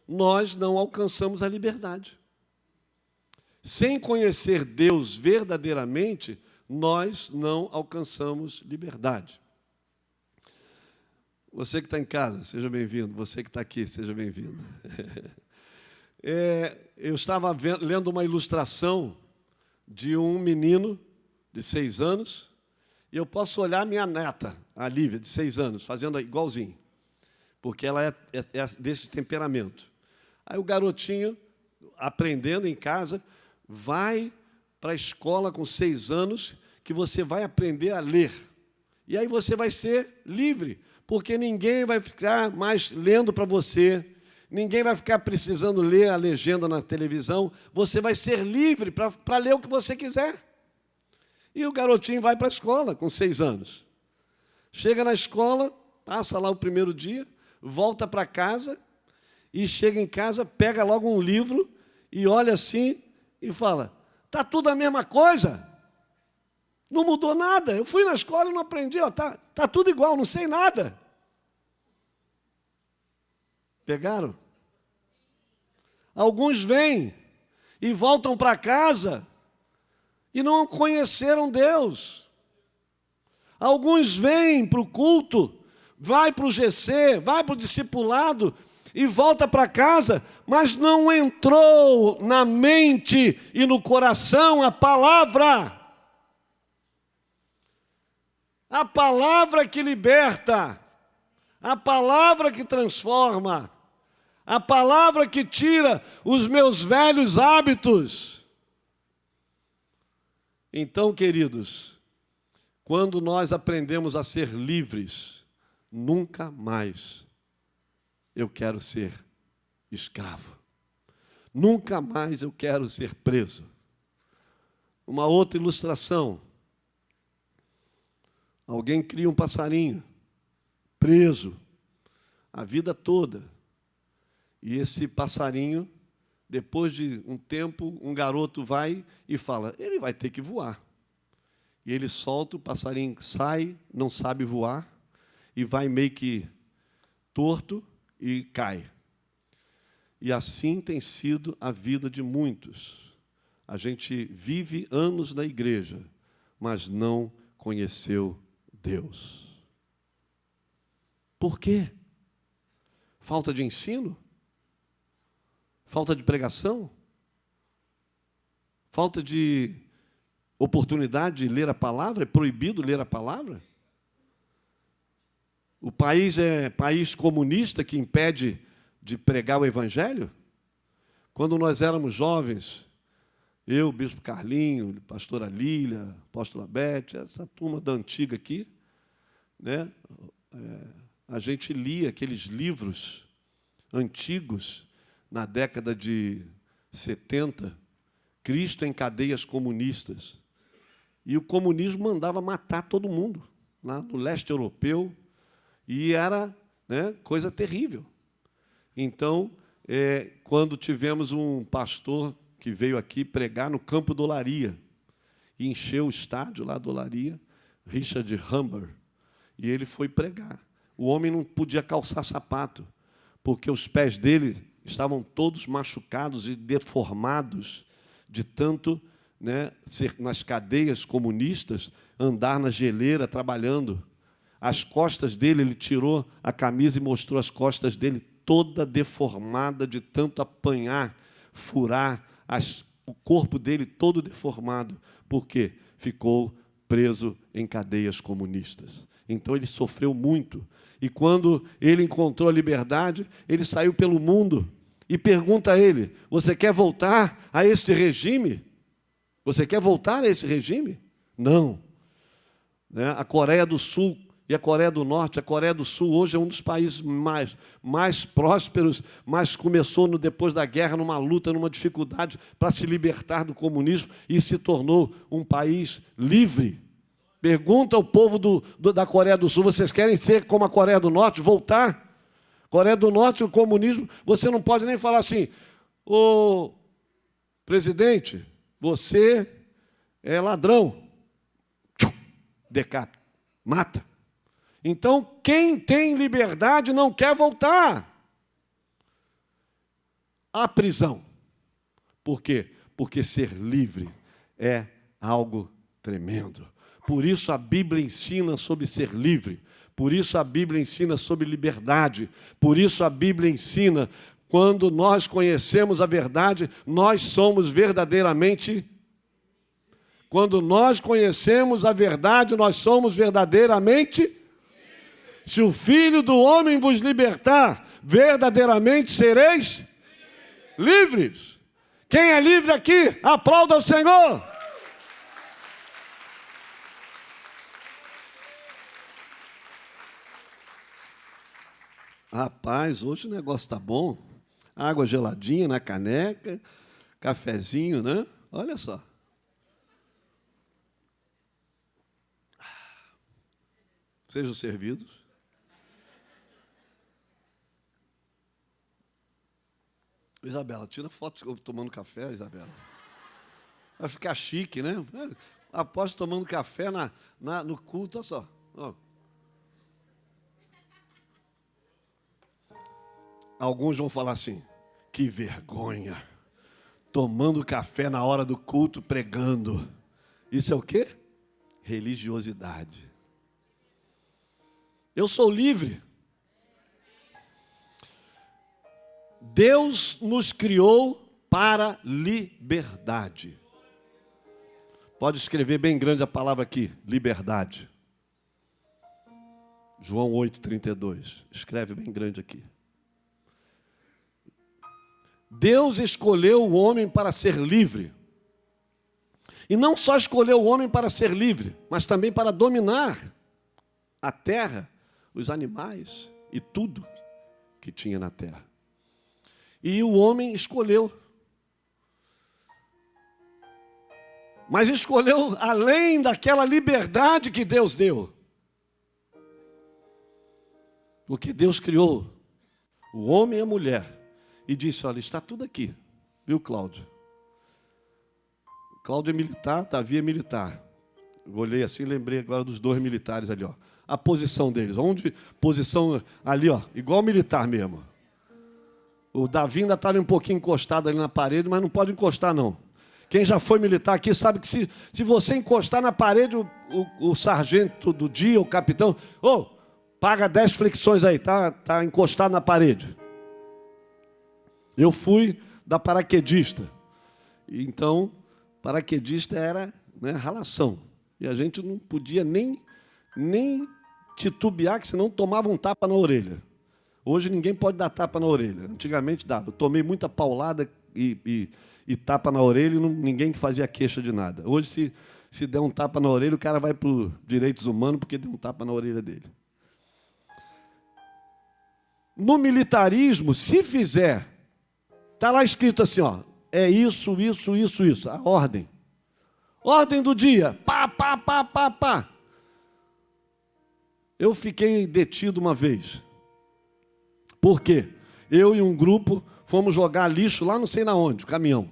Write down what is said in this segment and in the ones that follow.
nós não alcançamos a liberdade. Sem conhecer Deus verdadeiramente, nós não alcançamos liberdade. Você que está em casa, seja bem-vindo. Você que está aqui, seja bem-vindo. Eu estava lendo uma ilustração de um menino de 6 anos, e eu posso olhar minha neta, a Lívia, de 6 anos, fazendo igualzinho, porque ela é desse temperamento. Aí o garotinho, aprendendo em casa, vai para a escola com 6 anos, que você vai aprender a ler. E aí você vai ser livre, porque ninguém vai ficar mais lendo para você, ninguém vai ficar precisando ler a legenda na televisão, você vai ser livre para ler o que você quiser. E o garotinho vai para a escola com 6 anos. Chega na escola, passa lá o primeiro dia, volta para casa, e chega em casa, pega logo um livro, e olha assim, e fala, está tudo a mesma coisa? Não mudou nada, eu fui na escola e não aprendi, tá tudo igual, não sei nada. Pegaram? Alguns vêm e voltam para casa e não conheceram Deus. Alguns vêm para o culto, vai para o GC, vai para o discipulado e volta para casa, mas não entrou na mente e no coração a palavra. A palavra que liberta, a palavra que transforma, a palavra que tira os meus velhos hábitos. Então, queridos, quando nós aprendemos a ser livres, nunca mais eu quero ser escravo. Nunca mais eu quero ser preso. Uma outra ilustração. Alguém cria um passarinho, preso, a vida toda. E esse passarinho, depois de um tempo, um garoto vai e fala, ele vai ter que voar. E ele solta, o passarinho sai, não sabe voar, e vai meio que torto e cai. E assim tem sido a vida de muitos. A gente vive anos na igreja, mas não conheceu Deus. Por quê? Falta de ensino? Falta de pregação? Falta de oportunidade de ler a palavra? É proibido ler a palavra? O país é país comunista que impede de pregar o evangelho? Quando nós éramos jovens, eu, bispo Carlinho, pastora Lília, apóstola Bete, essa turma da antiga aqui, né? A gente lia aqueles livros antigos na década de 70, Cristo em cadeias comunistas. E o comunismo mandava matar todo mundo, lá no leste europeu, e era, né, coisa terrível. Então, quando tivemos um pastor que veio aqui pregar no Campo do Olaria, e encheu o estádio lá do Olaria, Richard Humber, e ele foi pregar. O homem não podia calçar sapato, porque os pés dele estavam todos machucados e deformados, de tanto, né, ser nas cadeias comunistas, andar na geleira trabalhando. As costas dele, ele tirou a camisa e mostrou as costas dele toda deformada, de tanto apanhar, furar, o corpo dele todo deformado. Por quê? Ficou preso em cadeias comunistas. Então ele sofreu muito. E quando ele encontrou a liberdade, ele saiu pelo mundo e pergunta a ele, você quer voltar a este regime? Você quer voltar a esse regime? Não. Né? A Coreia do Sul e a Coreia do Norte, a Coreia do Sul hoje é um dos países mais prósperos, mas começou depois da guerra numa luta, numa dificuldade para se libertar do comunismo e se tornou um país livre. Pergunta ao povo da Coreia do Sul, vocês querem ser como a Coreia do Norte, voltar? Coreia do Norte, o comunismo, você não pode nem falar assim, ô presidente, você é ladrão. Decapita, mata. Então, quem tem liberdade não quer voltar. à prisão. Por quê? Porque ser livre é algo tremendo. Por isso a Bíblia ensina sobre ser livre. Por isso a Bíblia ensina sobre liberdade. Por isso a Bíblia ensina, quando nós conhecemos a verdade, nós somos verdadeiramente. Quando nós conhecemos a verdade, nós somos verdadeiramente. Se o Filho do Homem vos libertar, verdadeiramente sereis livres. Quem é livre aqui, aplauda o Senhor. Rapaz, hoje o negócio está bom. Água geladinha na caneca, cafezinho, né? Olha só. Sejam servidos. Isabela, tira foto tomando café, Isabela. Vai ficar chique, né? Após tomando café no culto, olha só. Ó. Alguns vão falar assim, que vergonha, tomando café na hora do culto, pregando. Isso é o quê? Religiosidade. Eu sou livre. Deus nos criou para liberdade. Pode escrever bem grande a palavra aqui, liberdade. João 8,32. Escreve bem grande aqui. Deus escolheu o homem para ser livre. E não só escolheu o homem para ser livre, mas também para dominar a terra, os animais e tudo que tinha na terra. E o homem escolheu. Mas escolheu além daquela liberdade que Deus deu. Porque Deus criou o homem e a mulher. E disse, olha, está tudo aqui. Viu, Cláudio? Cláudio é militar, Davi é militar. Eu olhei assim, lembrei agora dos dois militares ali, ó. A posição deles. Onde? Posição ali, ó, igual militar mesmo. O Davi ainda estava um pouquinho encostado ali na parede, mas não pode encostar, não. Quem já foi militar aqui sabe que se você encostar na parede, o sargento do dia, o capitão, paga 10 flexões aí, tá encostado na parede. Eu fui da paraquedista. Então, paraquedista era, né, ralação. E a gente não podia nem titubear, que senão tomava um tapa na orelha. Hoje ninguém pode dar tapa na orelha. Antigamente dava. Eu tomei muita paulada e tapa na orelha e ninguém fazia queixa de nada. Hoje, se der um tapa na orelha, o cara vai para os direitos humanos porque deu um tapa na orelha dele. No militarismo, se fizer, está lá escrito assim, ó, é isso, a ordem. Ordem do dia, pá. Eu fiquei detido uma vez. Por quê? Eu e um grupo fomos jogar lixo lá não sei na onde, o caminhão.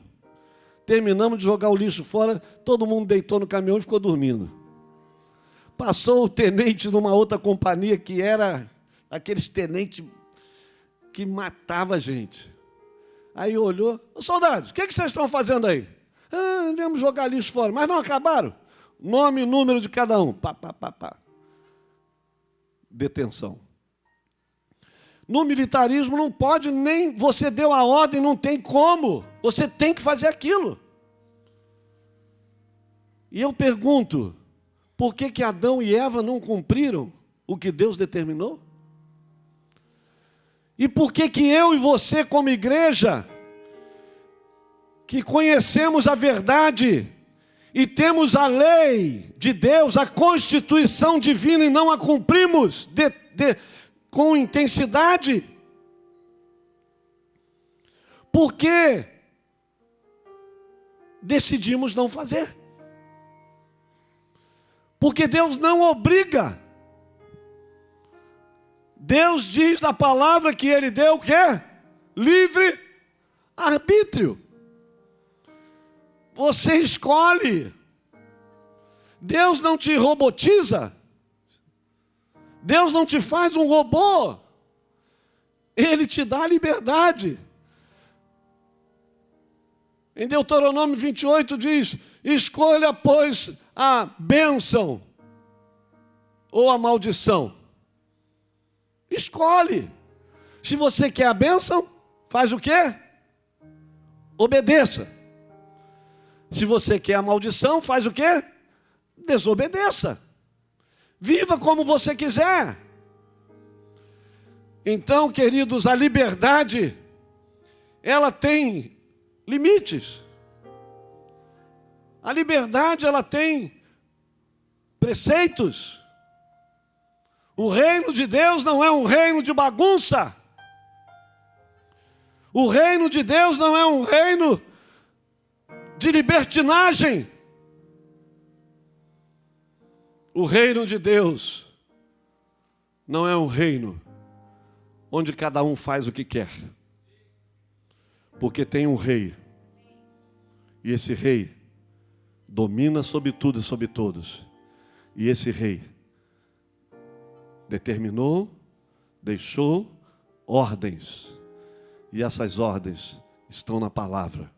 Terminamos de jogar o lixo fora, todo mundo deitou no caminhão e ficou dormindo. Passou o tenente numa outra companhia que era aqueles tenentes que matava a gente. Aí olhou, soldados, o que vocês estão fazendo aí? Viemos jogar lixo fora, mas não acabaram. Nome e número de cada um. Pá. Detenção. No militarismo não pode nem, você deu a ordem, não tem como. Você tem que fazer aquilo. E eu pergunto, por que Adão e Eva não cumpriram o que Deus determinou? E por que eu e você, como igreja, que conhecemos a verdade e temos a lei de Deus, a Constituição divina, e não a cumprimos com intensidade? Por que decidimos não fazer? Porque Deus não obriga. Deus diz na palavra que Ele deu o quê? Livre arbítrio. Você escolhe. Deus não te robotiza. Deus não te faz um robô. Ele te dá liberdade. Em Deuteronômio 28 diz: escolha, pois, a bênção ou a maldição. Escolhe. Se você quer a bênção, faz o quê? Obedeça. Se você quer a maldição, faz o quê? Desobedeça. Viva como você quiser. Então, queridos, a liberdade, ela tem limites. A liberdade, ela tem preceitos. O reino de Deus não é um reino de bagunça. O reino de Deus não é um reino de libertinagem. O reino de Deus não é um reino onde cada um faz o que quer. Porque tem um rei. E esse rei domina sobre tudo e sobre todos. E esse rei determinou, deixou ordens. E essas ordens estão na palavra.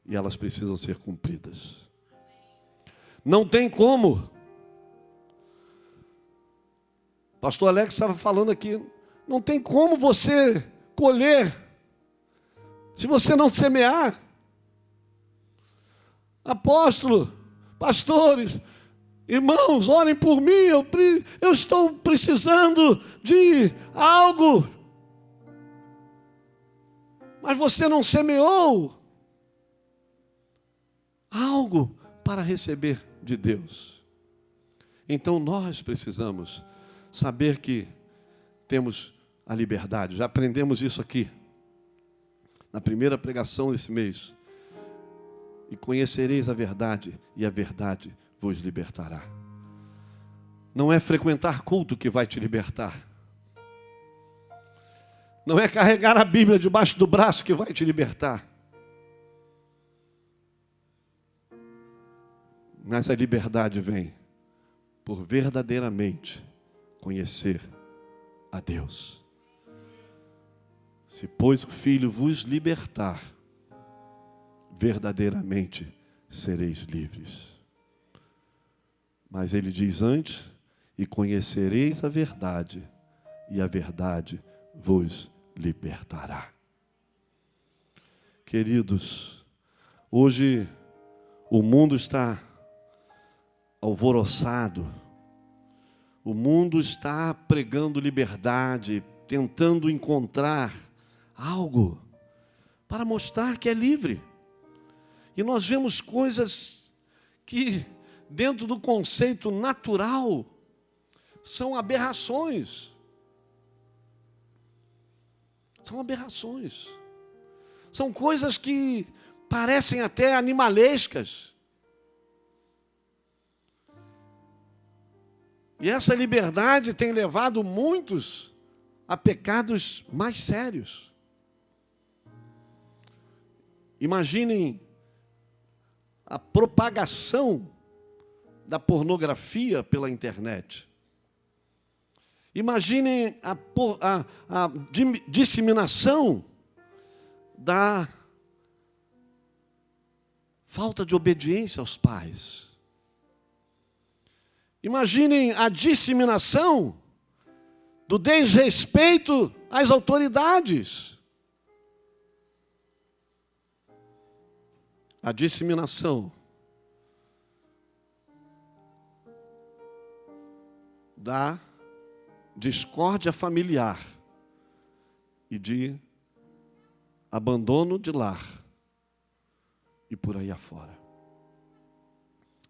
E elas precisam ser cumpridas. Não tem como. Pastor Alex estava falando aqui. Não tem como você colher se você não semear. Apóstolo, pastores, irmãos, orem por mim. Eu estou precisando de algo. Mas você não semeou algo para receber de Deus. Então nós precisamos saber que temos a liberdade. Já aprendemos isso aqui na primeira pregação desse mês. E conhecereis a verdade, e a verdade vos libertará. Não é frequentar culto que vai te libertar. Não é carregar a Bíblia debaixo do braço que vai te libertar. Mas a liberdade vem por verdadeiramente conhecer a Deus. Se, pois, o Filho vos libertar, verdadeiramente sereis livres. Mas ele diz antes: e conhecereis a verdade, e a verdade vos libertará. Queridos, hoje o mundo está alvoroçado, o mundo está pregando liberdade, tentando encontrar algo para mostrar que é livre. E nós vemos coisas que, dentro do conceito natural, são aberrações. São aberrações. São coisas que parecem até animalescas. E essa liberdade tem levado muitos a pecados mais sérios. Imaginem a propagação da pornografia pela internet. Imaginem a disseminação da falta de obediência aos pais. Imaginem a disseminação do desrespeito às autoridades. A disseminação da discórdia familiar e de abandono de lar e por aí afora.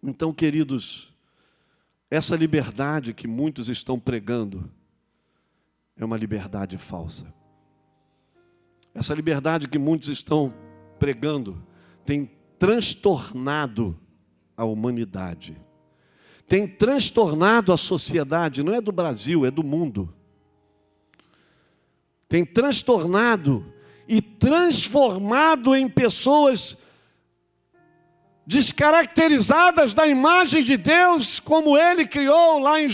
Então, queridos, essa liberdade que muitos estão pregando é uma liberdade falsa. Essa liberdade que muitos estão pregando tem transtornado a humanidade. Tem transtornado a sociedade, não é do Brasil, é do mundo. Tem transtornado e transformado em pessoas descaracterizadas da imagem de Deus, como Ele criou lá em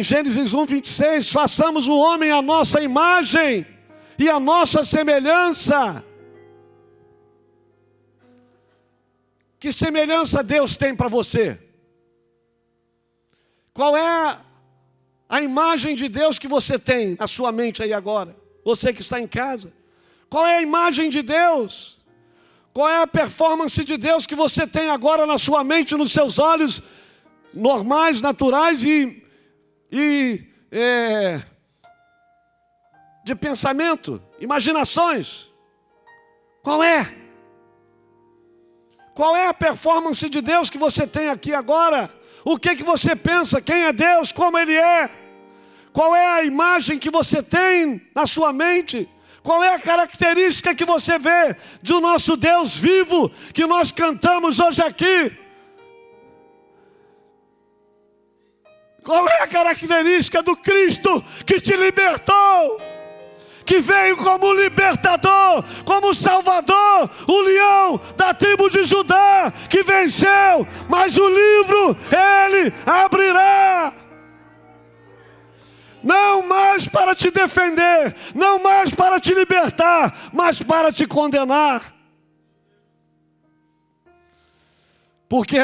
Gênesis 1:26. Façamos o homem à nossa imagem e à nossa semelhança. Que semelhança Deus tem para você? Qual é a imagem de Deus que você tem na sua mente aí agora? Você que está em casa. Qual é a imagem de Deus? Qual é a performance de Deus que você tem agora na sua mente, nos seus olhos normais, naturais de pensamento, imaginações? Qual é? Qual é a performance de Deus que você tem aqui agora? O que você pensa? Quem é Deus? Como Ele é? Qual é a imagem que você tem na sua mente? Qual é a característica que você vê do nosso Deus vivo que nós cantamos hoje aqui? Qual é a característica do Cristo que te libertou? Que veio como libertador, como salvador, o leão da tribo de Judá, que venceu, mas o livro Ele abrirá. Não mais para te defender, não mais para te libertar, mas para te condenar. Porque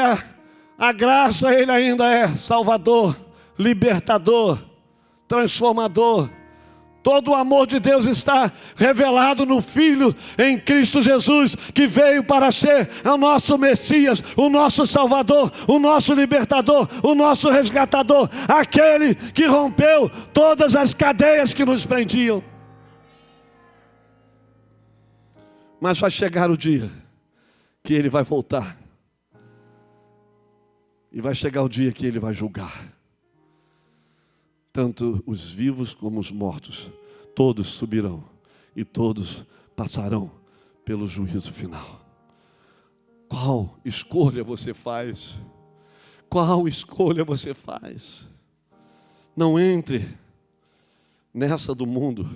a graça, Ele ainda é salvador, libertador, transformador. Todo o amor de Deus está revelado no Filho em Cristo Jesus, que veio para ser o nosso Messias, o nosso Salvador, o nosso Libertador, o nosso Resgatador, aquele que rompeu todas as cadeias que nos prendiam. Mas vai chegar o dia que Ele vai voltar, e vai chegar o dia que Ele vai julgar. Tanto os vivos como os mortos, todos subirão e todos passarão pelo juízo final. Qual escolha você faz? Qual escolha você faz? Não entre nessa do mundo.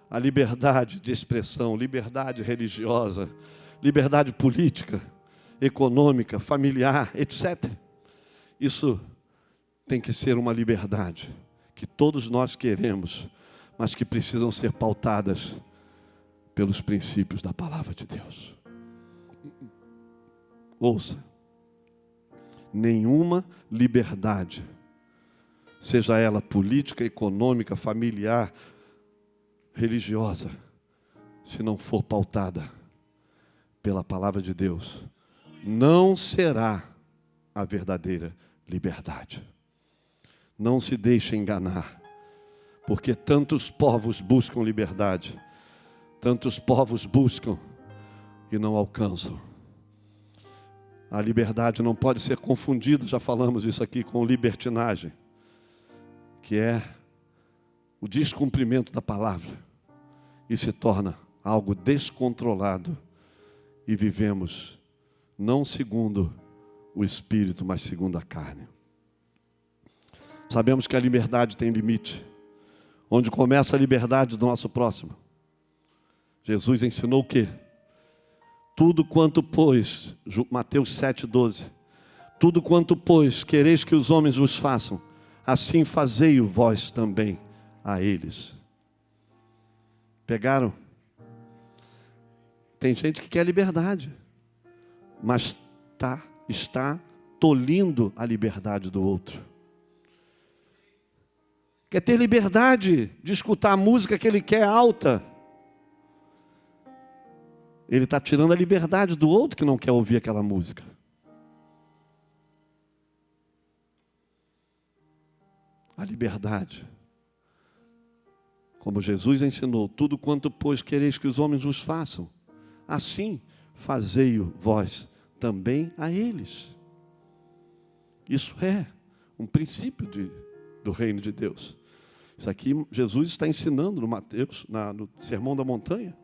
A liberdade de expressão, liberdade religiosa, liberdade política, econômica, familiar, etc. Isso tem que ser uma liberdade que todos nós queremos, mas que precisam ser pautadas pelos princípios da palavra de Deus. Ouça, nenhuma liberdade, seja ela política, econômica, familiar, religiosa, se não for pautada pela palavra de Deus, não será a verdadeira liberdade. Não se deixe enganar, porque tantos povos buscam liberdade, tantos povos buscam e não alcançam. A liberdade não pode ser confundida, já falamos isso aqui, com libertinagem, que é o descumprimento da palavra, e se torna algo descontrolado, e vivemos não segundo o Espírito, mas segundo a carne. Sabemos que a liberdade tem limite. Onde começa a liberdade do nosso próximo? Jesus ensinou o quê? Tudo quanto, pois, Mateus 7,12. Tudo quanto, pois, quereis que os homens vos façam, assim fazei-o vós também a eles. Pegaram? Tem gente que quer liberdade, mas está tolhindo a liberdade do outro. Quer ter liberdade de escutar a música que ele quer alta. Ele está tirando a liberdade do outro que não quer ouvir aquela música. A liberdade. Como Jesus ensinou, tudo quanto, pois, quereis que os homens vos façam, assim fazei-o vós também a eles. Isso é um princípio do reino de Deus. Isso aqui Jesus está ensinando no Mateus, no Sermão da Montanha.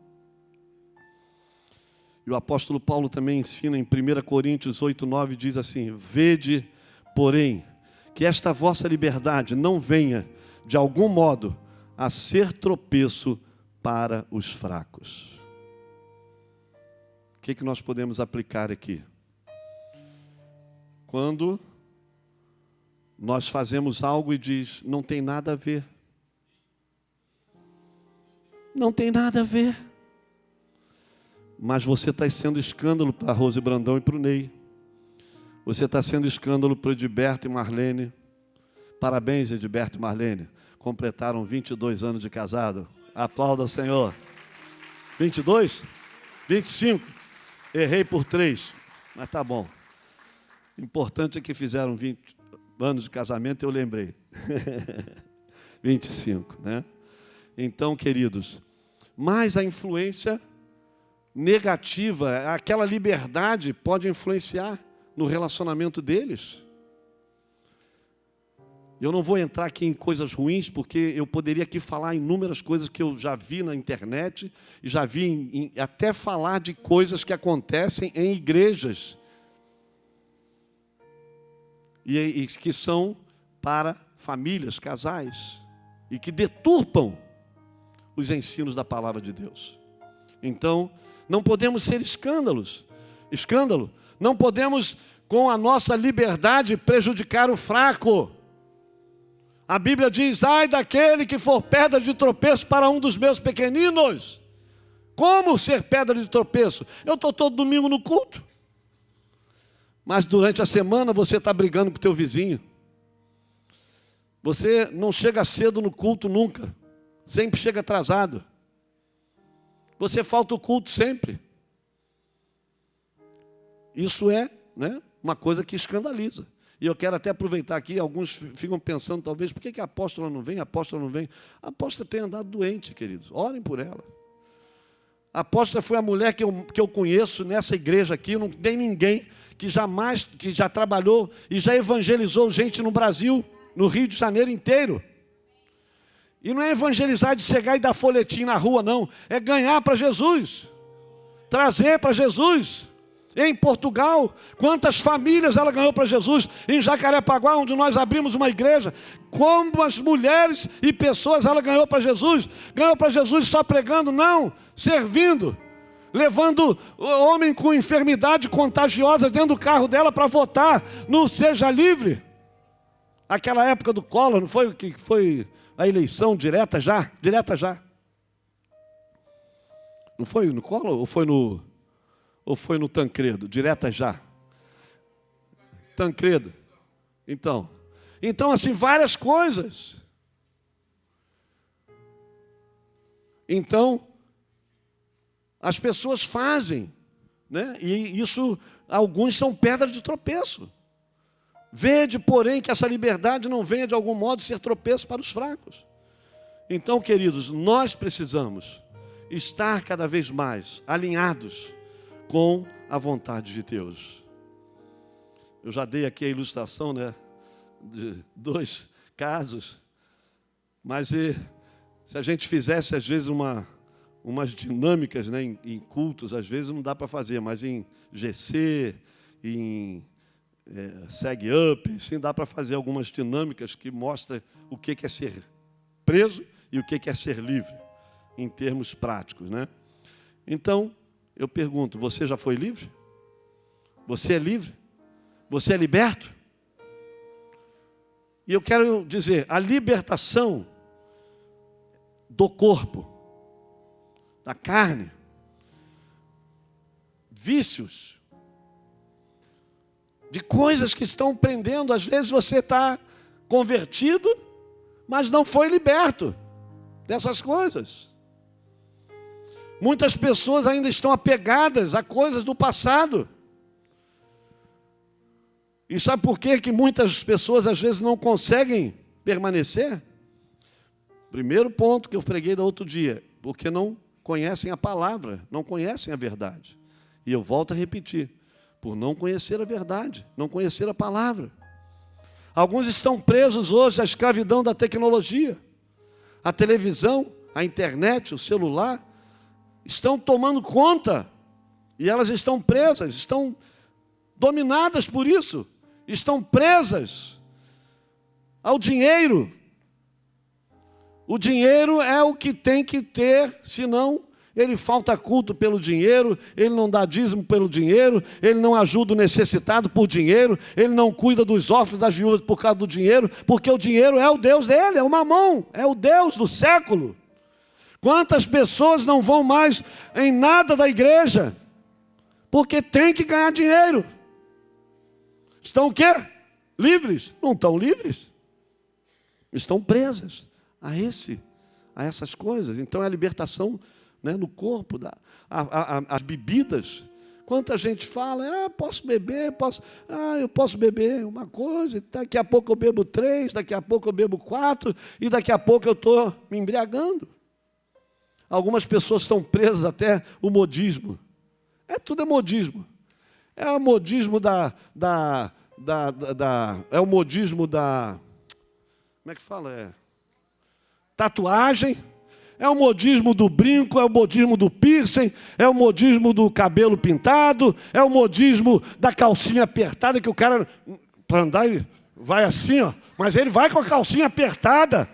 E o apóstolo Paulo também ensina em 1 Coríntios 8,9, diz assim: vede, porém, que esta vossa liberdade não venha, de algum modo, a ser tropeço para os fracos. O que nós podemos aplicar aqui? Quando nós fazemos algo e diz, não tem nada a ver. Não tem nada a ver. Mas você está sendo escândalo para a Rose Brandão e para o Ney. Você está sendo escândalo para o Edilberto e Marlene. Parabéns, Edilberto e Marlene. Completaram 22 anos de casado. Aplauda o Senhor. 22? 25. Errei por 3, mas tá bom. Importante é que fizeram 20 anos de casamento, eu lembrei. 25, né? Então, queridos, mas a influência negativa, aquela liberdade pode influenciar no relacionamento deles. Eu não vou entrar aqui em coisas ruins, porque eu poderia aqui falar inúmeras coisas que eu já vi na internet, e já vi até falar de coisas que acontecem em igrejas, e que são para famílias, casais, e que deturpam os ensinos da palavra de Deus. Então, não podemos ser escândalo. Não podemos, com a nossa liberdade, prejudicar o fraco. A Bíblia diz, ai daquele que for pedra de tropeço para um dos meus pequeninos. Como ser pedra de tropeço? Eu estou todo domingo no culto. Mas durante a semana você está brigando com o teu vizinho. Você não chega cedo no culto nunca. Sempre chega atrasado. Você falta o culto sempre. Isso é, né, uma coisa que escandaliza. E eu quero até aproveitar aqui, alguns ficam pensando, talvez, por que a apóstola não vem? A apóstola não vem. A apóstola tem andado doente, queridos. Orem por ela. A apóstola foi a mulher que eu conheço nessa igreja aqui. Não tem ninguém que já trabalhou e já evangelizou gente no Brasil, no Rio de Janeiro inteiro. E não é evangelizar de chegar e dar folhetim na rua, não. É ganhar para Jesus. Trazer para Jesus. Em Portugal, quantas famílias ela ganhou para Jesus? Em Jacarepaguá, onde nós abrimos uma igreja, como as mulheres e pessoas ela ganhou para Jesus? Ganhou para Jesus só pregando? Não, servindo, levando o homem com enfermidade contagiosa dentro do carro dela para votar no Seja Livre. Aquela época do Collor, não foi que foi a eleição direta já? Direta já. Não foi no Collor ou foi no Tancredo? Direta já. Tancredo. Então assim, várias coisas. Então, as pessoas fazem, né? E isso, alguns são pedra de tropeço. Vede, porém, que essa liberdade não venha de algum modo ser tropeço para os fracos. Então, queridos, nós precisamos estar cada vez mais alinhados com a vontade de Deus. Eu já dei aqui a ilustração, né, de 2 casos, mas se a gente fizesse, às vezes, umas dinâmicas, né, em cultos, às vezes não dá para fazer, mas em GC, em Seg Up, sim, dá para fazer algumas dinâmicas que mostram o que é ser preso e o que é ser livre, em termos práticos, né? Então, eu pergunto, você já foi livre? Você é livre? Você é liberto? E eu quero dizer, a libertação do corpo, da carne, vícios, de coisas que estão prendendo. Às vezes você está convertido, mas não foi liberto dessas coisas. Muitas pessoas ainda estão apegadas a coisas do passado. E sabe por quê que muitas pessoas às vezes não conseguem permanecer? Primeiro ponto que eu preguei no outro dia, porque não conhecem a palavra, não conhecem a verdade. E eu volto a repetir, por não conhecer a verdade, não conhecer a palavra. Alguns estão presos hoje à escravidão da tecnologia. A televisão, a internet, o celular, estão tomando conta. E elas estão presas, estão dominadas por isso. Estão presas ao dinheiro. O dinheiro é o que tem que ter, senão ele falta culto pelo dinheiro, ele não dá dízimo pelo dinheiro, ele não ajuda o necessitado por dinheiro, ele não cuida dos órfãos, das viúvas por causa do dinheiro, porque o dinheiro é o Deus dele, é o mamão, é o Deus do século. Quantas pessoas não vão mais em nada da igreja? Porque tem que ganhar dinheiro. Estão o quê? Livres? Não estão livres. Estão presas a essas coisas. Então é a libertação, né, no corpo, as bebidas. Quanta gente fala, posso beber, eu posso beber uma coisa, daqui a pouco eu bebo 3, daqui a pouco eu bebo 4, e daqui a pouco eu estou me embriagando. Algumas pessoas estão presas até o modismo. Tudo é modismo. É o modismo é o modismo da... Como é que fala? Tatuagem. É o modismo do brinco, é o modismo do piercing, é o modismo do cabelo pintado, é o modismo da calcinha apertada, que o cara, para andar, ele vai assim, ó, mas ele vai com a calcinha apertada.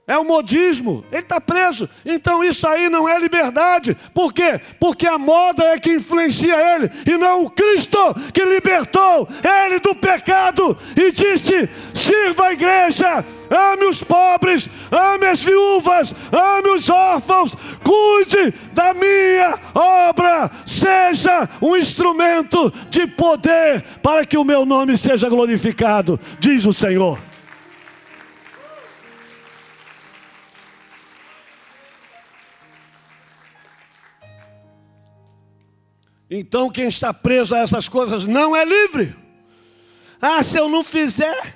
É o modismo, ele está preso. Então isso aí não é liberdade. Por quê? Porque a moda é que influencia ele, e não o Cristo que libertou ele do pecado e disse: sirva a igreja, ame os pobres, ame as viúvas, ame os órfãos, cuide da minha obra, seja um instrumento de poder para que o meu nome seja glorificado, diz o Senhor. Então quem está preso a essas coisas não é livre. Se eu não fizer,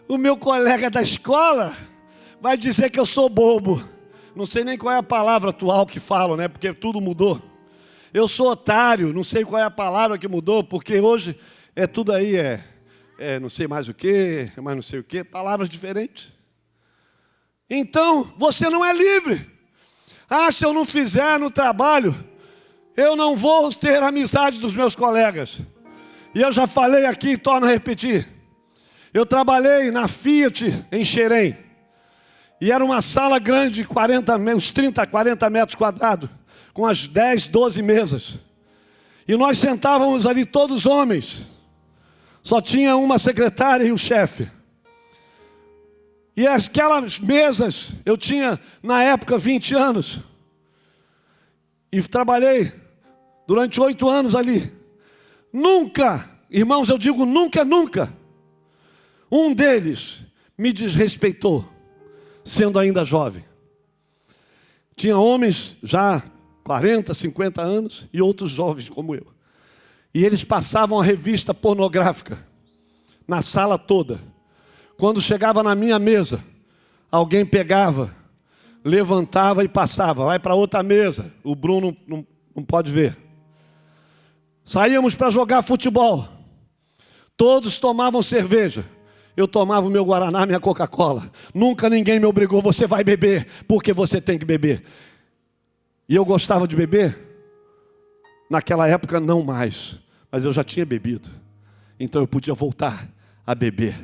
o meu colega da escola vai dizer que eu sou bobo. Não sei nem qual é a palavra atual que falam, né? Porque tudo mudou. Eu sou otário, não sei qual é a palavra que mudou, porque hoje tudo aí não sei mais o que, mais não sei o que, palavras diferentes. Então, você não é livre. Se eu não fizer no trabalho, eu não vou ter amizade dos meus colegas. E eu já falei aqui e torno a repetir. Eu trabalhei na Fiat em Xerém. E era uma sala grande, uns 30, 40 metros quadrados, com as 10, 12 mesas. E nós sentávamos ali todos homens. Só tinha uma secretária e um chefe. E aquelas mesas, eu tinha na época 20 anos. E trabalhei durante 8 anos ali. Nunca, irmãos, eu digo nunca, nunca, um deles me desrespeitou, sendo ainda jovem. Tinha homens já 40, 50 anos e outros jovens como eu. E eles passavam a revista pornográfica na sala toda. Quando chegava na minha mesa, alguém pegava, levantava e passava. Vai para outra mesa, o Bruno não pode ver. Saíamos para jogar futebol. Todos tomavam cerveja. Eu tomava o meu Guaraná, minha Coca-Cola. Nunca ninguém me obrigou, você vai beber, porque você tem que beber. E eu gostava de beber? Naquela época não mais, mas eu já tinha bebido. Então eu podia voltar a beber,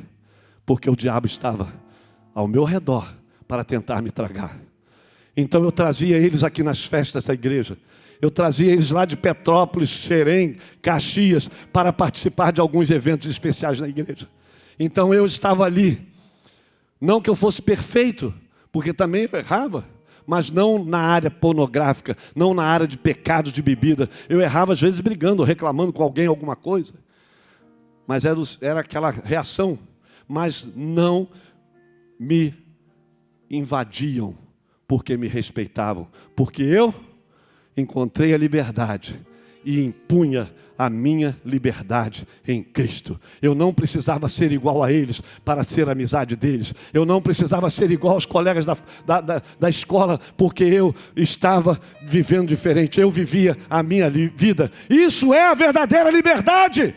porque o diabo estava ao meu redor para tentar me tragar. Então eu trazia eles aqui nas festas da igreja. Eu trazia eles lá de Petrópolis, Xerém, Caxias, para participar de alguns eventos especiais na igreja. Então eu estava ali. Não que eu fosse perfeito, porque também eu errava, mas não na área pornográfica, não na área de pecado, de bebida. Eu errava às vezes brigando, reclamando com alguém alguma coisa. Mas era aquela reação, mas não me invadiam, porque me respeitavam, porque eu encontrei a liberdade e impunha a minha liberdade em Cristo. Eu não precisava ser igual a eles para ser amizade deles. Eu não precisava ser igual aos colegas da escola, porque eu estava vivendo diferente. Eu vivia a minha vida. Isso é a verdadeira liberdade.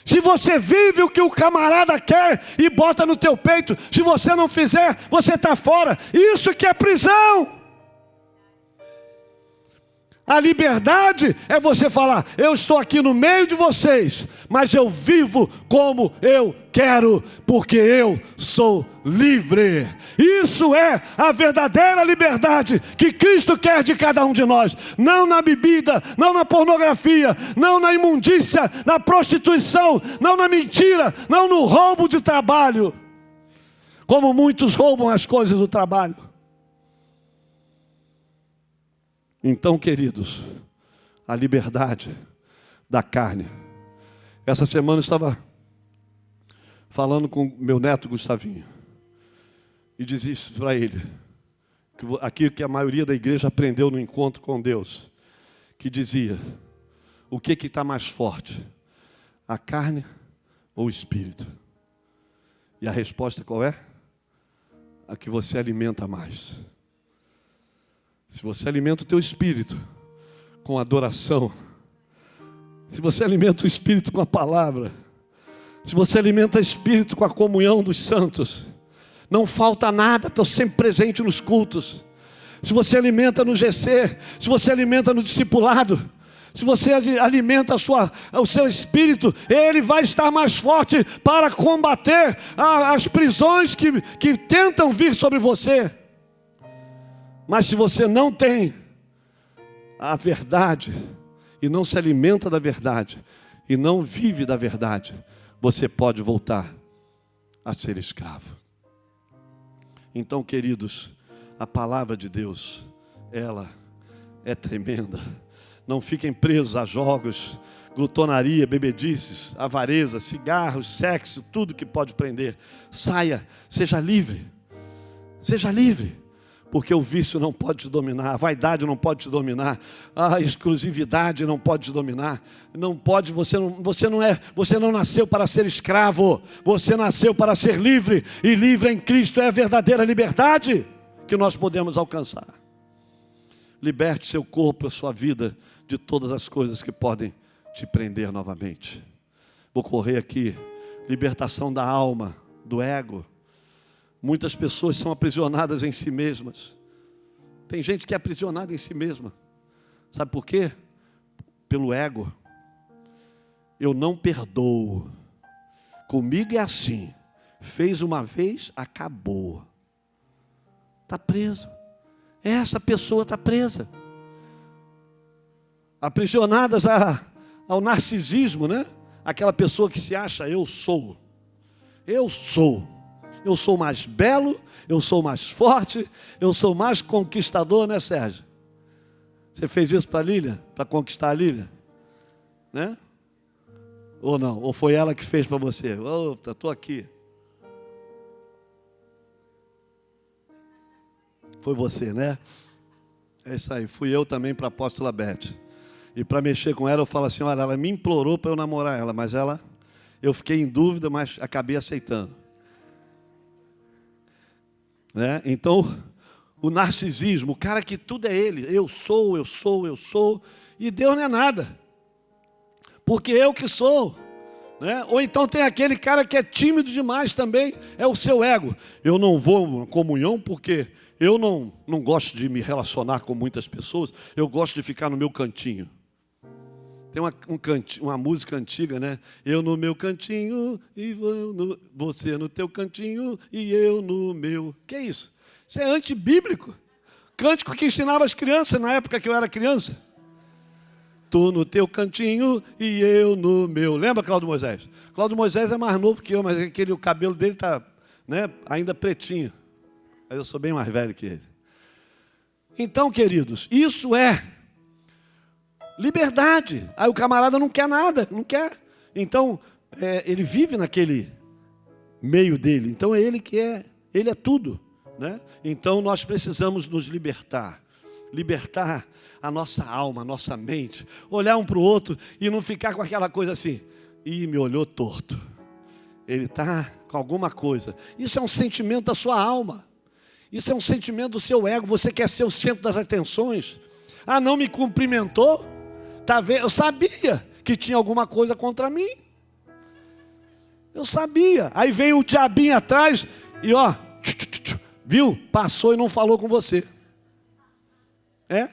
Se você vive o que o camarada quer e bota no teu peito, se você não fizer, você está fora. Isso que é prisão. A liberdade é você falar: eu estou aqui no meio de vocês, mas eu vivo como eu quero, porque eu sou livre. Isso é a verdadeira liberdade que Cristo quer de cada um de nós. Não na bebida, não na pornografia, não na imundícia, na prostituição, não na mentira, não no roubo de trabalho, como muitos roubam as coisas do trabalho. Então, queridos, a liberdade da carne. Essa semana eu estava falando com meu neto Gustavinho e dizia isso para ele, aquilo que a maioria da igreja aprendeu no encontro com Deus, que dizia: o que está mais forte, a carne ou o espírito? E a resposta qual é? A que você alimenta mais. Se você alimenta o teu espírito com adoração, se você alimenta o espírito com a palavra, se você alimenta o espírito com a comunhão dos santos, não falta nada, estou sempre presente nos cultos. Se você alimenta no GC, se você alimenta no discipulado, se você alimenta o seu espírito, ele vai estar mais forte para combater as prisões que tentam vir sobre você. Mas se você não tem a verdade, e não se alimenta da verdade, e não vive da verdade, você pode voltar a ser escravo. Então, queridos, a palavra de Deus, ela é tremenda. Não fiquem presos a jogos, glutonaria, bebedices, avareza, cigarros, sexo, tudo que pode prender. Saia, seja livre. Seja livre. Porque o vício não pode te dominar, a vaidade não pode te dominar, a exclusividade não pode te dominar. Não pode, você não nasceu para ser escravo, você nasceu para ser livre, e livre em Cristo é a verdadeira liberdade que nós podemos alcançar. Liberte seu corpo, a sua vida de todas as coisas que podem te prender novamente. Vou correr aqui. Libertação da alma, do ego. Muitas pessoas são aprisionadas em si mesmas. Tem gente que é aprisionada em si mesma. Sabe por quê? Pelo ego. Eu não perdoo. Comigo é assim. Fez uma vez, acabou. Está preso. Essa pessoa está presa. Aprisionadas ao narcisismo, né? Aquela pessoa que se acha, eu sou. Eu sou. Eu sou mais belo, eu sou mais forte, eu sou mais conquistador, né, Sérgio? Você fez isso para a Lília? Para conquistar a Lília? Né? Ou não? Ou foi ela que fez para você? Estou aqui. Foi você, né? É isso aí. Fui eu também para a apóstola Beth. E para mexer com ela, eu falo assim, olha, ela me implorou para eu namorar ela, mas eu fiquei em dúvida, mas acabei aceitando. Né? Então, o narcisismo, o cara que tudo é ele, eu sou, e Deus não é nada, porque eu que sou, né? Ou então tem aquele cara que é tímido demais também, é o seu ego. Eu não vou à comunhão porque eu não gosto de me relacionar com muitas pessoas, eu gosto de ficar no meu cantinho. Tem uma música antiga, né? Eu no meu cantinho, e você no teu cantinho, e eu no meu. Que é isso? Isso é antibíblico. Cântico que ensinava as crianças na época que eu era criança. Tu no teu cantinho, e eu no meu. Lembra, Cláudio Moisés? Cláudio Moisés é mais novo que eu, mas o cabelo dele está, né, ainda pretinho. Mas eu sou bem mais velho que ele. Então, queridos, isso é liberdade. Aí o camarada não quer nada, não quer. Então, ele vive naquele meio dele. Então, ele é tudo, né? Então, nós precisamos nos libertar. Libertar a nossa alma, a nossa mente. Olhar um para o outro e não ficar com aquela coisa assim. Ih, me olhou torto. Ele está com alguma coisa. Isso é um sentimento da sua alma. Isso é um sentimento do seu ego. Você quer ser o centro das atenções. Ah, não me cumprimentou? Tá vendo? Eu sabia que tinha alguma coisa contra mim. Eu sabia. Aí vem o diabinho atrás e viu? Passou e não falou com você. É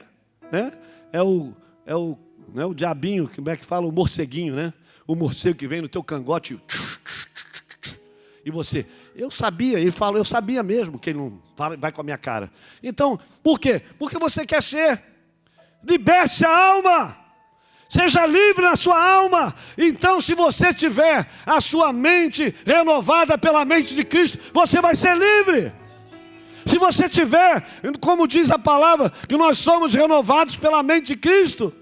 o diabinho, como é que fala? O morceguinho, né? O morcego que vem no teu cangote e você, eu sabia, ele falou, eu sabia mesmo que ele não vai com a minha cara. Então, por quê? Porque você quer ser. Liberte a alma. Seja livre na sua alma. Então, se você tiver a sua mente renovada pela mente de Cristo, você vai ser livre. Se você tiver, como diz a palavra, que nós somos renovados pela mente de Cristo,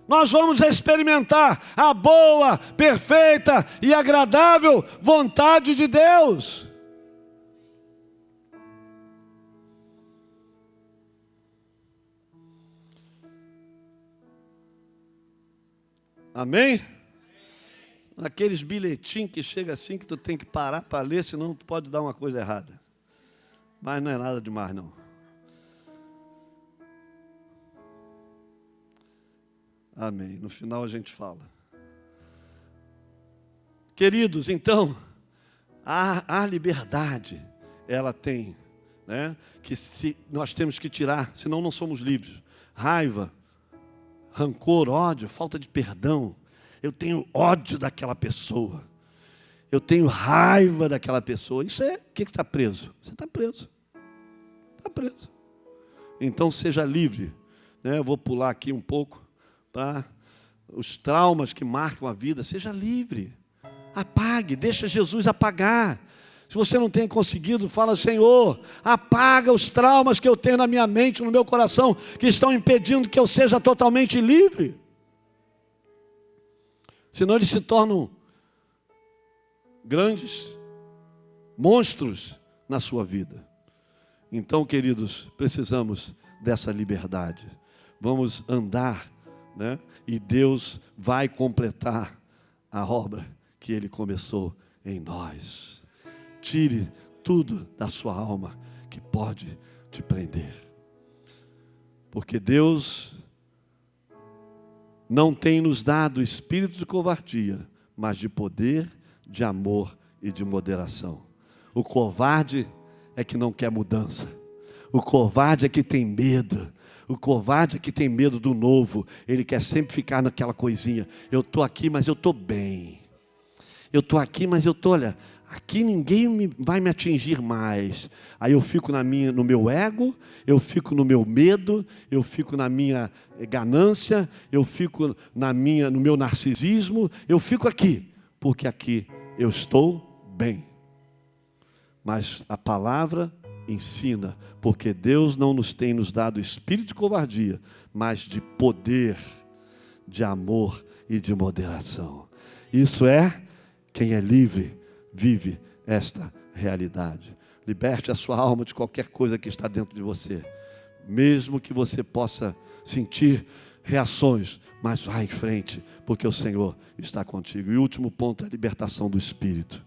nós vamos experimentar a boa, perfeita e agradável vontade de Deus. Amém? Aqueles bilhetinhos que chega assim que tu tem que parar para ler, senão tu pode dar uma coisa errada. Mas não é nada demais, não. Amém. No final a gente fala. Queridos, então, a liberdade, ela tem, né, nós temos que tirar, senão não somos livres. Raiva, rancor, ódio, falta de perdão. Eu tenho ódio daquela pessoa. Eu tenho raiva daquela pessoa. Isso é, o que está preso? Você está preso. Está preso. Então seja livre. Eu vou pular aqui um pouco para os traumas que marcam a vida. Seja livre. Apague, deixa Jesus apagar. Se você não tem conseguido, fala: Senhor, apaga os traumas que eu tenho na minha mente, no meu coração, que estão impedindo que eu seja totalmente livre. Senão eles se tornam grandes monstros na sua vida. Então, queridos, precisamos dessa liberdade. Vamos andar, né? E Deus vai completar a obra que Ele começou em nós. Tire tudo da sua alma que pode te prender. Porque Deus não tem nos dado espírito de covardia, mas de poder, de amor e de moderação. O covarde é que não quer mudança. O covarde é que tem medo. O covarde é que tem medo do novo. Ele quer sempre ficar naquela coisinha. Eu estou aqui, mas eu estou bem. Eu estou aqui, mas eu estou, olha, aqui ninguém vai me atingir mais. Aí eu fico no meu ego, eu fico no meu medo, eu fico na minha ganância, eu fico no meu narcisismo, eu fico aqui, porque aqui eu estou bem. Mas a palavra ensina, porque Deus não nos tem nos dado espírito de covardia, mas de poder, de amor e de moderação. Isso é, quem é livre vive esta realidade. Liberte a sua alma de qualquer coisa que está dentro de você. Mesmo que você possa sentir reações, mas vá em frente, porque o Senhor está contigo. E o último ponto é a libertação do Espírito.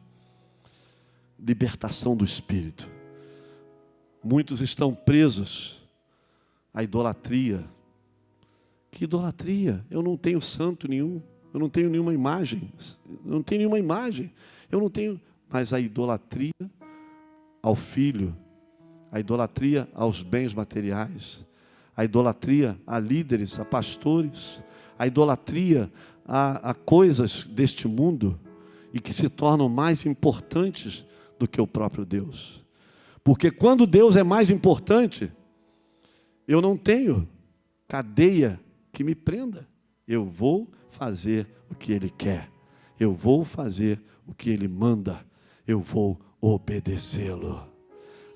Libertação do Espírito. Muitos estão presos à idolatria. Que idolatria? Eu não tenho santo nenhum. Eu não tenho nenhuma imagem. Eu não tenho nenhuma imagem. Eu não tenho, mas a idolatria ao filho, a idolatria aos bens materiais, a idolatria a líderes, a pastores, a idolatria a coisas deste mundo e que se tornam mais importantes do que o próprio Deus. Porque quando Deus é mais importante, eu não tenho cadeia que me prenda. Eu vou fazer o que Ele quer. Eu vou fazer o que Ele manda. Eu vou obedecê-lo.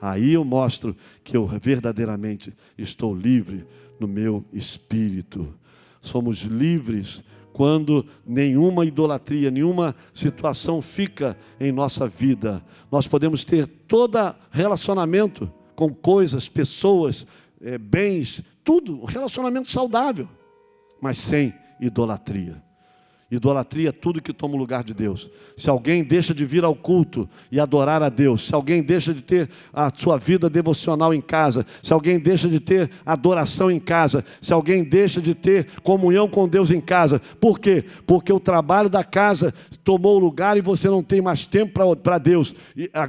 Aí eu mostro que eu verdadeiramente estou livre no meu espírito. Somos livres quando nenhuma idolatria, nenhuma situação fica em nossa vida. Nós podemos ter todo relacionamento com coisas, pessoas, bens, tudo, um relacionamento saudável, mas sem idolatria. Idolatria é tudo que toma o lugar de Deus. Se alguém deixa de vir ao culto e adorar a Deus, se alguém deixa de ter a sua vida devocional em casa, se alguém deixa de ter adoração em casa, se alguém deixa de ter comunhão com Deus em casa, por quê? Porque o trabalho da casa tomou o lugar e você não tem mais tempo para Deus.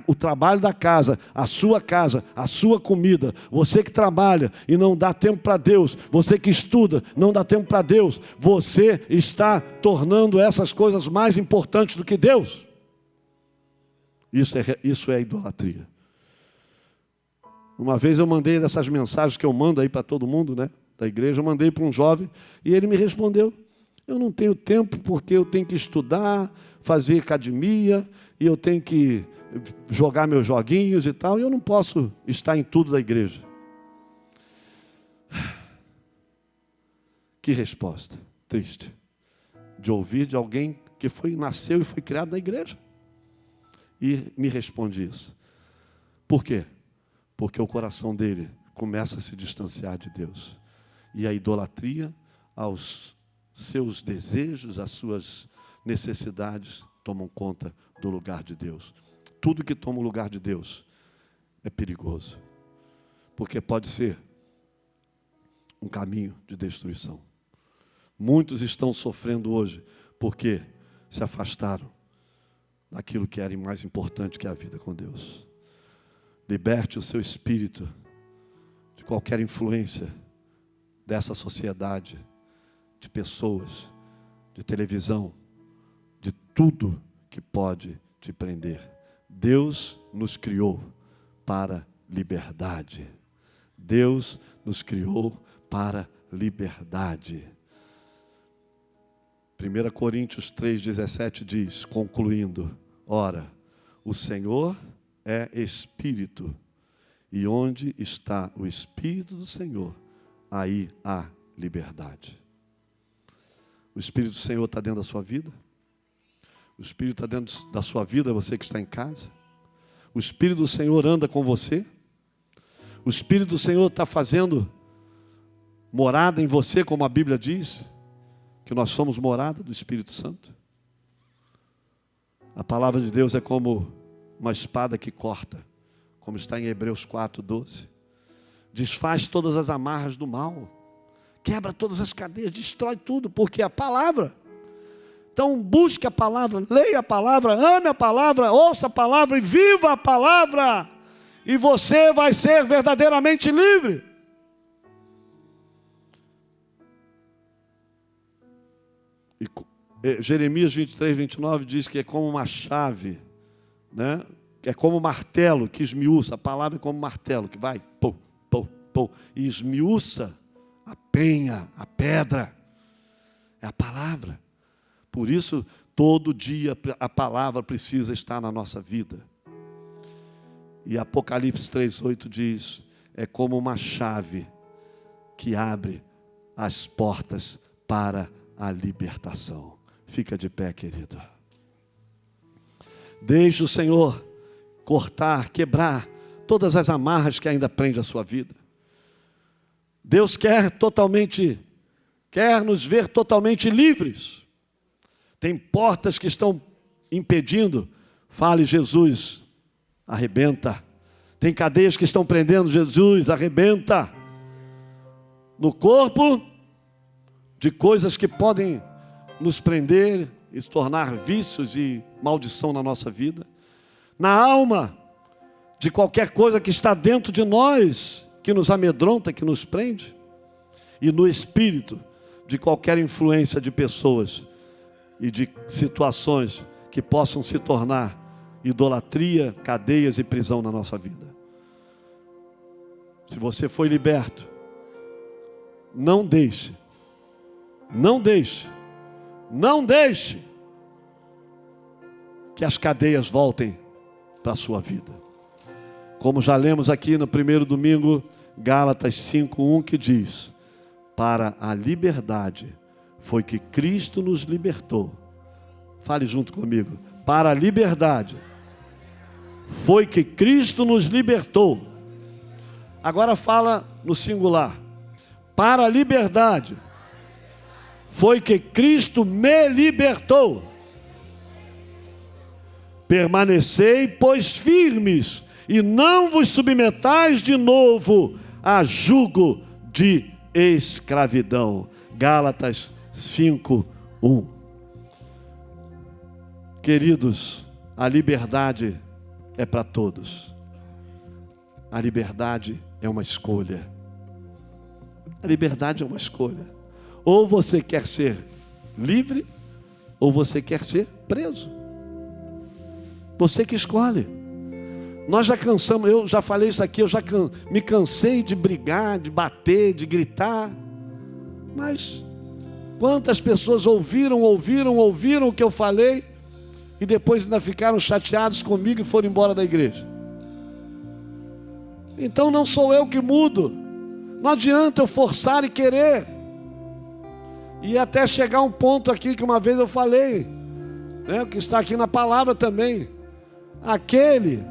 O trabalho da casa, a sua comida, você que trabalha e não dá tempo para Deus, você que estuda, não dá tempo para Deus, você está tornando essas coisas mais importantes do que Deus. Isso é idolatria. Uma vez eu mandei dessas mensagens que eu mando aí para todo mundo, né, da igreja, eu mandei para um jovem e ele me respondeu: eu não tenho tempo porque eu tenho que estudar, fazer academia, e eu tenho que jogar meus joguinhos e tal, e eu não posso estar em tudo da igreja. Que resposta triste de ouvir de alguém que nasceu e foi criado na igreja. E me responde isso. Por quê? Porque o coração dele começa a se distanciar de Deus. E a idolatria aos seus desejos, às suas necessidades, tomam conta do lugar de Deus. Tudo que toma o lugar de Deus é perigoso. Porque pode ser um caminho de destruição. Muitos estão sofrendo hoje porque se afastaram daquilo que era mais importante que a vida com Deus. Liberte o seu espírito de qualquer influência dessa sociedade, de pessoas, de televisão, de tudo que pode te prender. Deus nos criou para liberdade. Deus nos criou para liberdade. 1 Coríntios 3,17 diz, concluindo, ora, o Senhor é Espírito, e onde está o Espírito do Senhor, aí há liberdade. O Espírito do Senhor está dentro da sua vida? O Espírito está dentro da sua vida, você que está em casa? O Espírito do Senhor anda com você? O Espírito do Senhor está fazendo morada em você, como a Bíblia diz? Que nós somos morada do Espírito Santo? A palavra de Deus é como uma espada que corta, como está em Hebreus 4:12. Desfaz todas as amarras do mal, quebra todas as cadeias, destrói tudo, porque a palavra. Então busque a palavra, leia a palavra, ame a palavra, ouça a palavra e viva a palavra, e você vai ser verdadeiramente livre. E Jeremias 23:29 diz que é como uma chave, né? É como um martelo que esmiuça. A palavra é como um martelo que vai, pô, pô, pô, e esmiuça a penha, a pedra. É a palavra. Por isso, todo dia a palavra precisa estar na nossa vida. E Apocalipse 3:8 diz, é como uma chave que abre as portas para a libertação. Fica de pé, querido. Deixe o Senhor cortar, quebrar todas as amarras que ainda prende a sua vida. Deus quer nos ver totalmente livres. Tem portas que estão impedindo. Fale, Jesus, arrebenta. Tem cadeias que estão prendendo, Jesus, arrebenta. No corpo, de coisas que podem nos prender e se tornar vícios e maldição na nossa vida. Na alma, de qualquer coisa que está dentro de nós, que nos amedronta, que nos prende. E no espírito, de qualquer influência de pessoas e de situações que possam se tornar idolatria, cadeias e prisão na nossa vida. Se você foi liberto, não deixe que as cadeias voltem para a sua vida. Como já lemos aqui no primeiro domingo, Gálatas 5:1, que diz, para a liberdade foi que Cristo nos libertou. Fale junto comigo. Para a liberdade foi que Cristo nos libertou. Agora fala no singular. Para a liberdade foi que Cristo me libertou. Permanecei, pois, firmes, e não vos submetais de novo a jugo de escravidão. Gálatas 5:1. Queridos, a liberdade é para todos. A liberdade é uma escolha. A liberdade é uma escolha. Ou você quer ser livre, ou você quer ser preso. Você que escolhe. Nós já cansamos, eu já falei isso aqui, eu já me cansei de brigar, de bater, de gritar. Mas quantas pessoas ouviram o que eu falei, e depois ainda ficaram chateados comigo e foram embora da igreja. Então não sou eu que mudo. Não adianta eu forçar e querer. E até chegar um ponto aqui que uma vez eu falei, né, que está aqui na palavra também. Aquele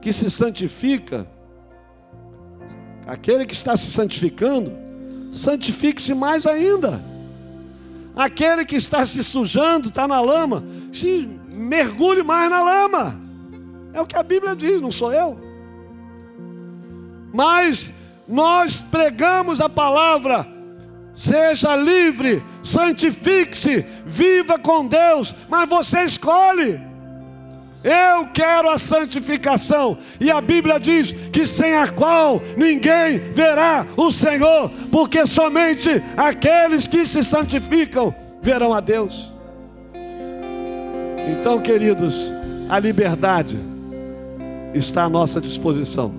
que se santifica, aquele que está se santificando, santifique-se mais ainda. Aquele que está se sujando, está na lama, se mergulhe mais na lama. É o que a Bíblia diz, não sou eu. Mas nós pregamos a palavra: seja livre, santifique-se, viva com Deus. Mas você escolhe. Eu quero a santificação, e a Bíblia diz que sem a qual ninguém verá o Senhor, porque somente aqueles que se santificam verão a Deus. Então, queridos, a liberdade está à nossa disposição.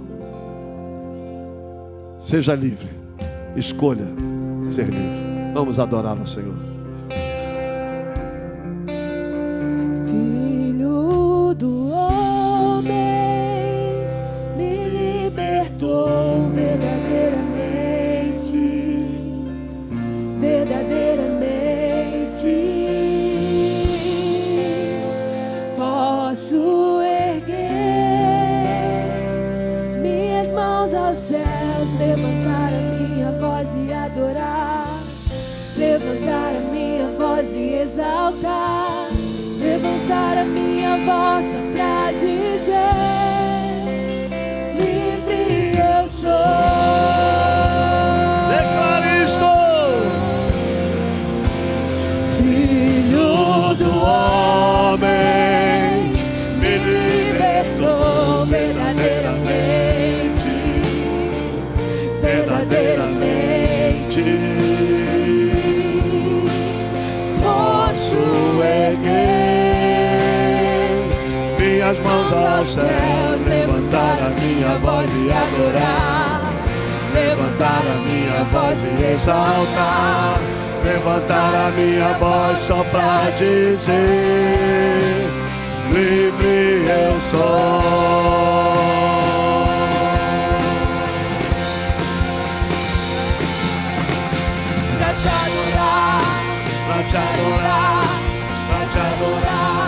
Seja livre, escolha ser livre. Vamos adorar ao Senhor. Filho do homem, me libertou verdadeiramente, verdadeiramente. Posso erguer minhas mãos aos céus, levantar a minha voz e adorar, levantar a minha voz e exaltar, levantar a minha voz só pra dizer: livre eu sou. Declare isto. Filho do homem, me libertou verdadeiramente, verdadeiramente. Posso erguer Minhas mãos aos céus, levantar a minha voz e adorar, levantar a minha voz e exaltar, levantar a minha voz só pra dizer: livre eu sou. pra te adorar, Pra te adorar, pra te adorar,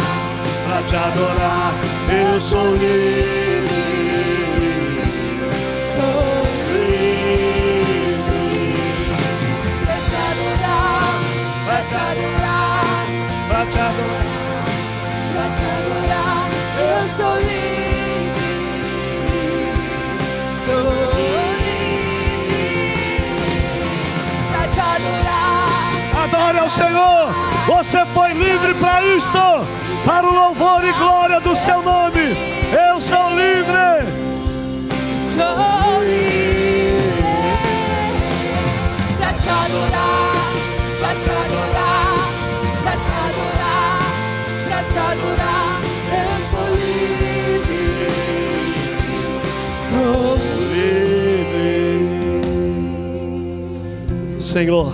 pra te adorar, eu sou livre, sou livre. pra te adorar, pra te adorar, Pra te adorar, pra te adorar, eu sou livre, sou livre pra te adorar. adore ao Senhor. Você foi livre para isto, para o louvor e glória do seu nome. Eu sou livre. Sou livre pra te adorar, pra te adorar, pra te adorar, pra te adorar. Eu sou livre, sou Livre. Senhor,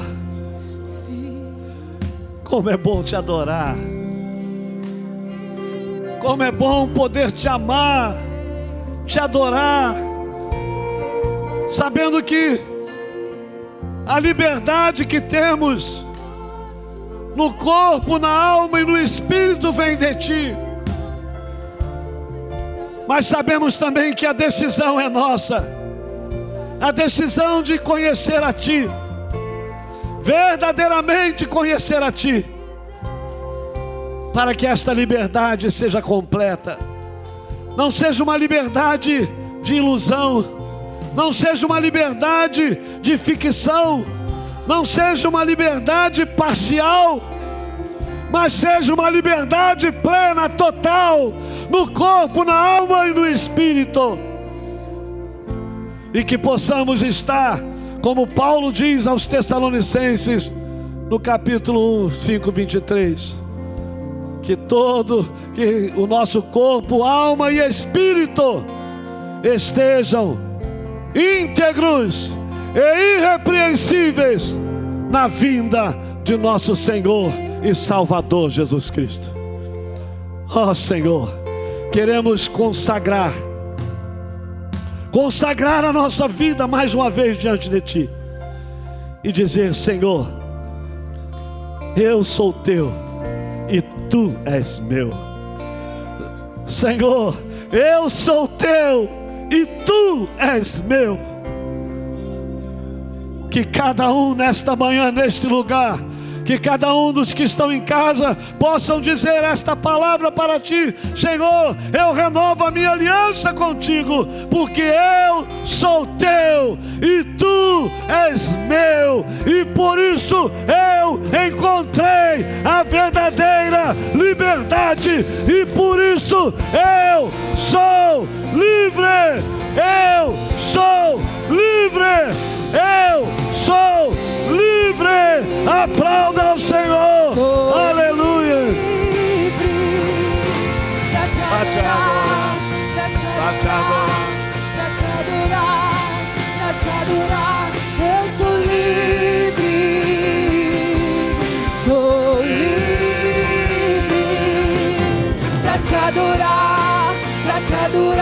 como é bom te adorar. Como é bom poder te amar, te adorar, sabendo que a liberdade que temos no corpo, na alma e no espírito vem de ti. Mas sabemos também que a decisão é nossa, a decisão de conhecer a ti, verdadeiramente conhecer a ti, para que esta liberdade seja completa. Não seja uma liberdade de ilusão, não seja uma liberdade de ficção, não seja uma liberdade parcial, mas seja uma liberdade plena, total, no corpo, na alma e no espírito. E que possamos estar, como Paulo diz aos Tessalonicenses, no capítulo 1, 5:23, que o nosso corpo, alma e espírito estejam íntegros e irrepreensíveis na vinda de nosso Senhor e Salvador Jesus Cristo. Ó Senhor, queremos consagrar a nossa vida mais uma vez diante de Ti e dizer: Senhor, eu sou teu e Tu és meu. Senhor, eu sou teu e Tu és meu. Que cada um nesta manhã, neste lugar, que cada um dos que estão em casa possam dizer esta palavra para Ti: Senhor, eu renovo a minha aliança contigo, porque eu sou teu e Tu és meu, e por isso eu encontrei a verdadeira liberdade, e por isso eu sou livre, eu sou livre, eu sou livre. Aplauda ao Senhor. Sou Aleluia. livre pra te adorar, pra te adorar, pra te adorar, pra te adorar. Eu sou livre, pra te adorar, pra te adorar.